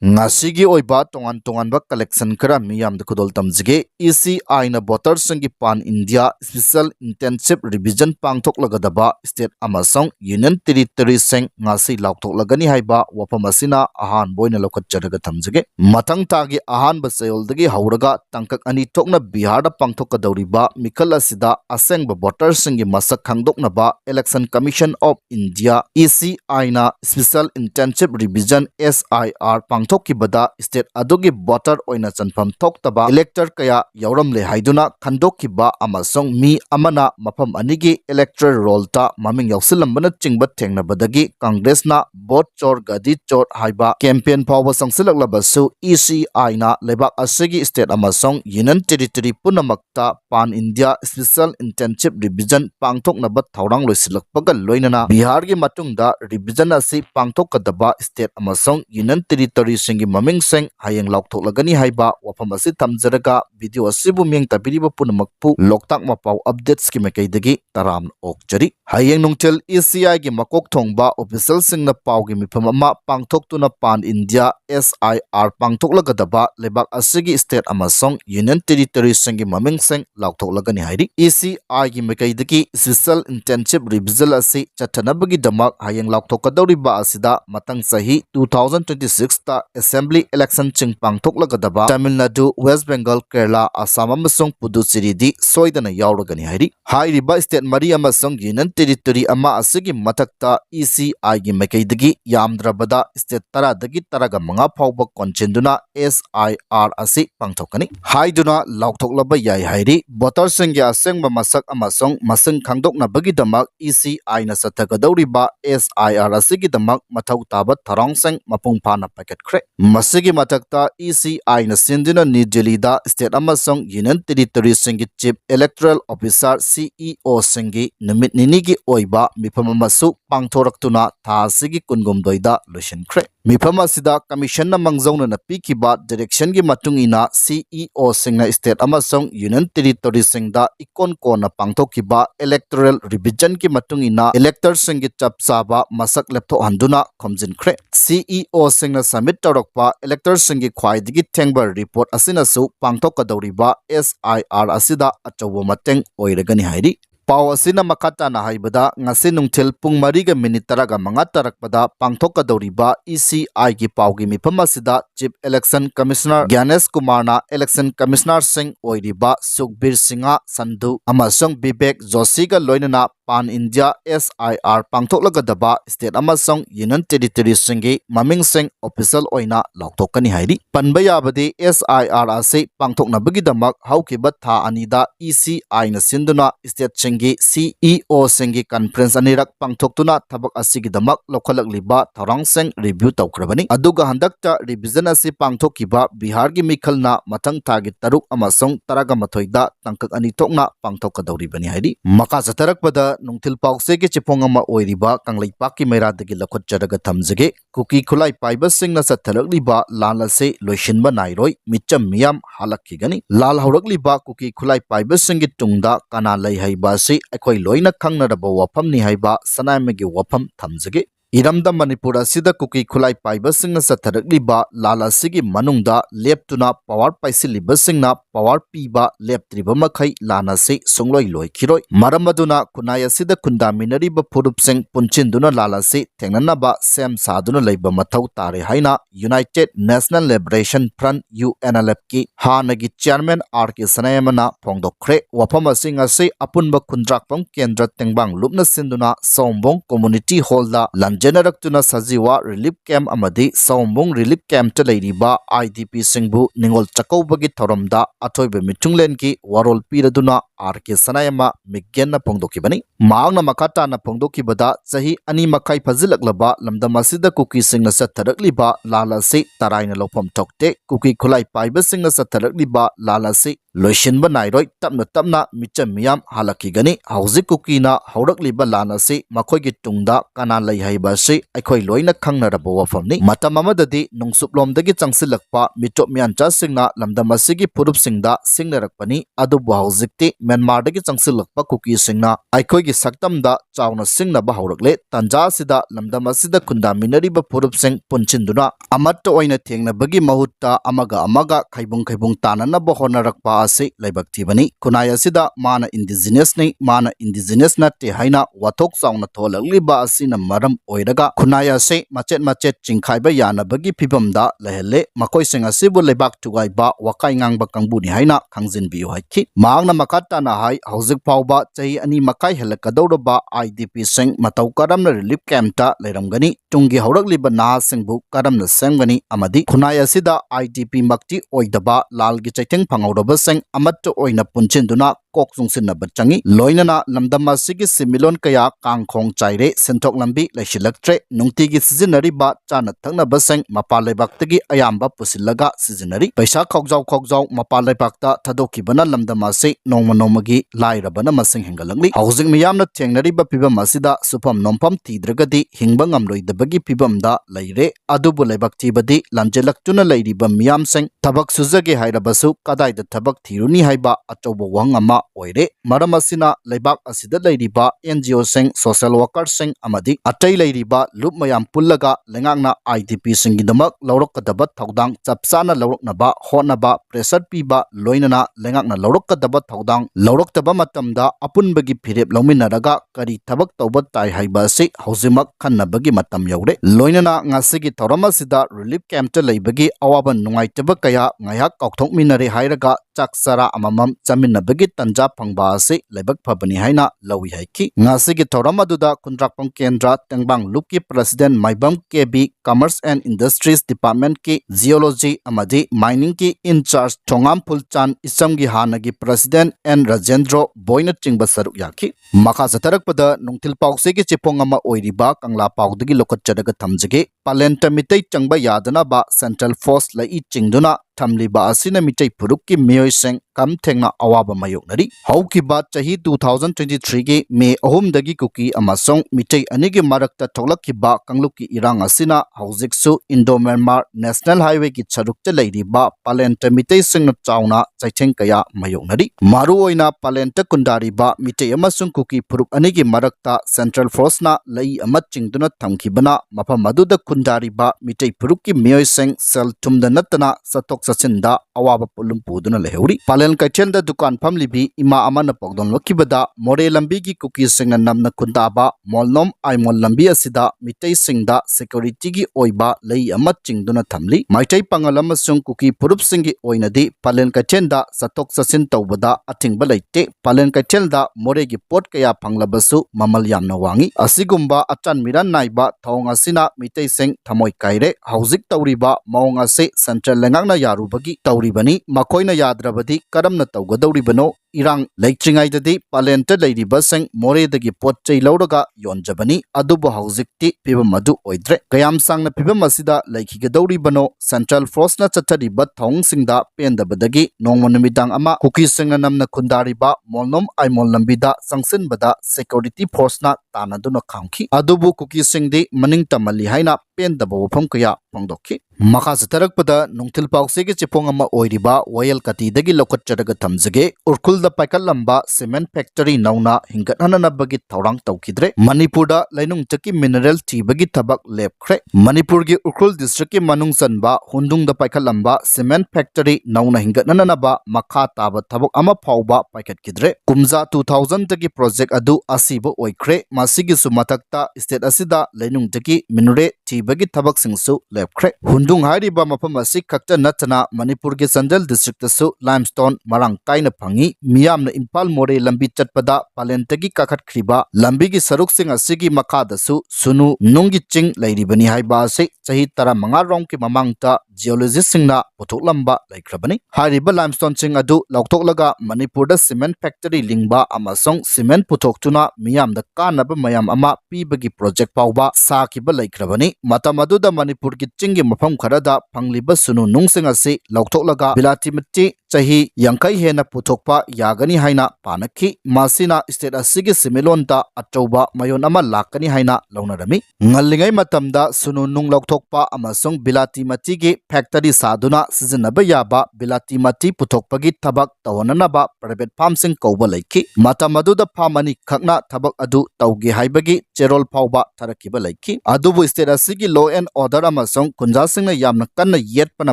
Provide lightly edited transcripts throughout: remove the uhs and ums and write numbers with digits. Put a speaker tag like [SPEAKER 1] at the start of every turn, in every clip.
[SPEAKER 1] Ngasigi oiba tongan tongan ba collection kara miyam da kudol tamjige ECI na voters sangi pan India special intensive revision pangthok lagadaba state amasong union territory seng ngasi lauthok lagani haiba wafam asina ahan boina lokat jaraga tamjige mathang tagi ahan ba sayol dagi hauraga tangkak ani thokna Bihar da pangthok kadawriba mikal asida aseng ba voters sangi masak khangdokna ba election commission of India ECI na special intensive revision SIR Thokkibada state adugi voter oina chanfam thoktaba elector kaya yauramle haiduna khandokkiba amasong mi amana mafam anigi electoral roll ta maming yausilambana chingba thengnabadagi congress na vote chor gadi chor haiba campaign phawa sangsilaklabasu ECI na lebak asigi state amasong union territory punamakta pan India special intensive revision pangthoknaba thaurang loisilakpaga loinana Bihar gi matungda revision asi pangthokadaba state amasong union territory singi maming seng hayeng laukthok lagani haiba wafam asi tamjaraga video asibu mieng tabiriba punamakpu loktak mapau updates ki mekaidagi taram okjari hayeng nungtel ECI gi makok thongba official singna pau gi mifam ama pangthoktuna pan India SIR pangthok lagadaba lebak asigi state amasong union territory singi maming seng laukthok lagani hairi ECI gi mekaidagi special intensive revision asi chathanabagi damak hayeng laukthok kadawriba asida matang sahi 2026 ta Assembly election chingpang thoklagadaba Tamil Nadu, West Bengal, Kerala, Assam amasong Puducherry di soidana yauragani hairi hairiba state mari amasong union territory ama asigi mathakta ECI gi mekaidagi yamdrabada state tara dagi taraga manga phawba konchenduna SIR asi pangthokani haiduna lauktoklaba yai hairi voter singya asengba masak amasong masing khangdoknabagi damak ECI na sathagadawriba SIR asigi damak mathau taba tharong mapung phana packet Masigi matakta ECI na sindina New Delhi da state amasong union territory singi chief electoral officer CEO singi numit ninigi oiba mifam amasu pangthoraktuna tha sigi kungumdoida loisinkhre mifam asida commission na mangzauna na pikiba direction gi matungina CEO singna state amasong union territory singda ikon kona pangthokiba electoral revision gi matungina elector singi chapsaba masak leptho handuna khomjinkhre CEO singna submit torokpa elector singi khwaidigi thengba report asinasu pangthokadawriba SIR asida achawa mateng oiragani hairi Pau asina makata na haibada ngasi nungthil pung 4:3 tarakpada pangthokadawriba ECI gi pau gi mifam asida chief election commissioner Gyanesh Kumar na election commissioner sing oiriba Sukhbir Singha Sandhu amasong Vivek Joshi ga loinana pan India SIR pangthoklagadaba state amasong union territory singi maming sing official oina lauktokani hairi panba yabadi SIR ase pangthoknabagi damak haukiba tha anida ECI na sinduna state singi CEO singi conference anirak pangthoktuna thabak asigi damak lokhalakliba tharang seng review tawkrabani aduga handakta revision asi pangthokiba Bihar gi mikhalna mathang thagi taruk amasong taraga mathoida tangkak ani thokna pangthokadawribani hairi maka jatarakpada nungthil paukse ki chipongama oiriba kanglaipak ki meiradagi lakhot jaraga thamjage kuki khulai paiba singna sathalakliba lal ase loisinba nairoi micham miyam halakkigani lal haurakliba kuki khulai paiba singi tungda kana lai haiba se akhoi loina khangnaraba wafam ni haiba sanaimagi wafam thamjage Iramda Manipur asida kuki khulai paiba singna satharakliba lal asigi manungda leptuna power paisiliba singna power piba leptriba makhai lana se songloi loikhiroi maramaduna kunai asida kundaminariba phurup sing punchinduna lala se thengnanaba sem saduna leiba mathau tare haina United National Liberation Front UNLF ki hanagi chairman RK Sanayamana phongdokhre wafam asinga se apunba khundrakpam kendra tengbang lupna sinduna Sombong Community Hall da Generaktuna Sajiwa Relief Camp amadi Sombong Relief Camp ta leiriba IDP singbu ningol chakobagi thoramda athoibe mitunglen ki warol piraduna RK Sanayama miggenna phongdokibani maangna makata na phongdokibada chahi ani makai phajilaklaba lamdamasida kuki singna satharakliba lala se taraina lofam thokte kuki khulai paiba singna satharakliba lala se loishinba nairoi tapna micham miyam halakigani hauzik kuki na haurakliba lana se makhoi gi tungda kana lai haiba hairiba asi aikhoi loina khangnaraba wafamni matam amadadi nungsuplomdagi changsilakpa mitop miancha singna lamdam asigi purupsingda singnarakpani adubu haujikti Myanmardagi changsilakpa kuki singna aikoigi saktamda chawna singnaba haurakle tanja sida lamdam asida kundaminariba purupsing punchinduna amatta oina thengnabagi mahutta amaga khaibung tananaba honarakpa asi laibak thibani kunai asida mana indigenous ni mana indigenous natte haina wathok chawna tholakliba asina maram oiraga kunai ase machet chingkhaiba yanabagi phibamda lehele makoi sing asibu lebak tugaiba wakai ngangba kangbuni haina khangjinbiu haiki maangna makata na hai haujik phawba chai ani makai helakadawraba IDP sing matau karamna relief camp ta leiramgani tungi haurakliba naha singbu karamna semgani amadi khunai asida IDP makti oidaba lalgi chaitheng phangawraba sing amatto oina punchinduna kok sungsinaba changi loinana lamdam asigi similon kaya kangkhong chaire senthok lambi leishilaktre nungtigi sizinariba chana thaknaba sing mapalebaktagi ayamba pusilaga sizinari paisa khokjau mapalebakta thadokibana lamdam ase nongmagi lairabana masing hengalangli haujing miyamna thengnariba pibam asida supam nompam tidragadi hingba ngamloidabagi pibamda leire adubu lebaktibadi lanjelaktuna leiriba miyam sing tabak suzage hairabasu kadaida tabak thiruni haiba achobo wangama oire maram asina lebak asida leiriba NGO sing social worker sing amadi atai leiriba lup mayam pullaga lengangna IDP singidamak laurokadaba thaudang chapsana lauroknaba honaba pressure piba loinana lengangna laurokadaba thaudang lauroktaba matamda apunbagi phirep lauminaraga kari thabak tawba tai haiba se haujimak khannabagi matam yaure loinana ngasigi thoramasida relief camp ta leibagi awaban nungaitaba kaya ngayak kaukthokminare hairaga chaksara amamam chaminabagi tanja phangba ase leibak phabani haina lawi haiki ngasigi thoramaduda kundrakpam kendra tengbang lupki president maibam KB commerce and industries department ki geology amadi mining ki in charge thongam phulchan isamgi hanagi president N Rajendro boina chingba saruk yaki makha satarakpada nungtil pause ki chipong ama oiriba kangla paudagi lokachadaga thamjage palenta mitai changba yadana ba central force lai chingduna thamliba asina mitai purukki mioiseng kam thengna awaba mayoknari haukiba chahi 2023 gi me ahumdagi kuki amasong mitai anigi marakta thoklakkiba kanglukki irang asina haujiksu Indo-Myanmar National Highway ki charukta leiriba palenta mitai singna chawna chaitheng kaya mayoknari maru oina palenta kundariba mitai amasung kuki puruk anigi marakta central force na lai amat chingduna thamkibana mafam maduda kundariba mitai purukki mioiseng sel tumda natana satok sachinda awaba pulum puduna leheuri palen kaithenda dukan famlibi ima amana pogdon lokibada more lambi gi kuki singna namna kundaba molnom aimol lambi asida mitai singda security gi oiba lei amat chingduna thamli maitai pangal amasung kuki purup singi oinadi palen kaithenda satok sachin tawbada athingba leite palen kaithelda more gi pot kaya phanglabasu mamal yamna wangi asigumba atan miran naiba thong asina mitai sing thamoi kaire haujik tawriba maung ase central lengangna yarubagi tawribani makoina yadrabadi karamna tawgadawribano irang leitringaidadi palenta leiriba sing moredagi pot chei lauraga yonjabani adubu haujikti pibam adu oidre kayam sangna pibam asida leikigadawribano central force na chathariba thong singda pendabadagi nongma numidang ama kuki singna namna kundariba molnom aimol lambida sangsinbada security force na tanaduna khangki adubu kuki singdi maning tamali haina pendaba wafam kaya pangdokki makha satarakpada nungthil pausegi chipong ama oiriba wayal kati dagi lokatcharaga thamjage urkulda paikalamba cement factory nauna hingathanana bagi thaurang tawkidre manipurda lainung chaki mineral thibagi thabak lepkhre manipurgi urkul district ki manung sanba hundungda paikalamba cement factory nauna hingathanana ba makha taba thabak ama phawba paikatkidre kumza 2000 dagi project adu asiba oikhre masigi sumatakta state asida lainung dagi minure thibagi thabak singsu lepkhre Hundung hariba mafam asi khakta natana Manipur ge Sanjal district su limestone marang kaina phangi miyamna Impal more lambi chatpada palentagi kakhat khriba lambi gi saruk sing asigi makada su sunu nungi ching lairibani haiba se chahi tara manga rong ki mamangta geologist singna pothok lamba laikhrabani hariba limestone ching adu lauktoklaga Manipur da cement factory lingba amasong cement pothok tuna miyamda kanaba mayam ama pibagi project pawba sakiba laikhrabani matamadu da Manipur gi ching gi mafam kharada pangliba sunu nungsing ase lauktoklaga bilati mitti chahi yangkai hena puthokpa yagani haina panakhi masina state asigi similonta achouba mayon ama lakani haina launarami ngallingai matamda sunu nung lokthokpa amasung bilati mati gi factory saduna sizinaba yaba bilati mati puthokpagi thabak tawananaba private farm sing kauba laiki matamaduda phamani khakna thabak adu tauge haibagi cherol phauba tharakiba laiki adubu state asigi law and order amasung kunja singna yamna kanna yetpana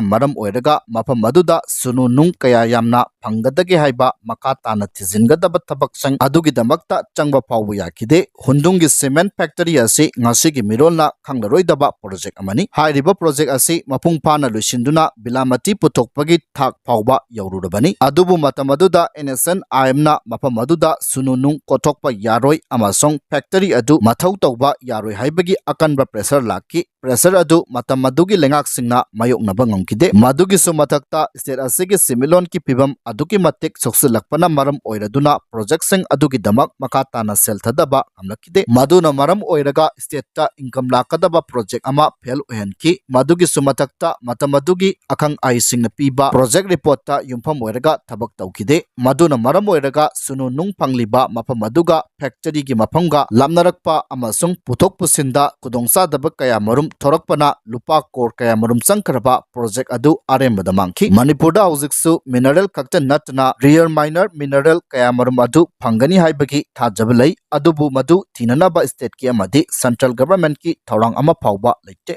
[SPEAKER 1] maram oiraga mafam maduda sunu nung kaya yamna phangadage haiba makatana thizingadaba thabak sang adugi damakta changba phaubu yakide hundungi cement factory asi ngasigi mirolna khanglaroidaba project amani hairiba project asi mapung phana luisinduna bilamati puthokpagi thak phauba yaururabani adubu matamaduda NSN IMna mafam maduda sunu nung kothokpa yaroi amasong factory adu mathau tauba yaroi haibagi akanba pressure laki pressure adu matam madugi lengak singna mayoknaba ngamkide madugi sumathakta state asigi similon ki pibam aduki matik soksilakpana maram oiraduna project sing adugi damak makatana sel thadaba amlakide maduna maram oiraga state ta income lakadaba project ama fail ohenki madugi sumathakta matam madugi akhang ai singna piba project report ta yumpham oiraga thabak taukide maduna maram oiraga sunu nung pangliba mafam maduga factory gi mafamga lamnarakpa amasung puthok pusinda kudongsa daba kaya marum thorakpana lupa kor kaya marum sangkraba project adu arembada mangki manipurda hojiksu mineral kakta natna rare minor mineral kaya marum adu phangani haibagi thajabalai adubu madu thinanaba state ki amadi central government ki thorang ama phauba leite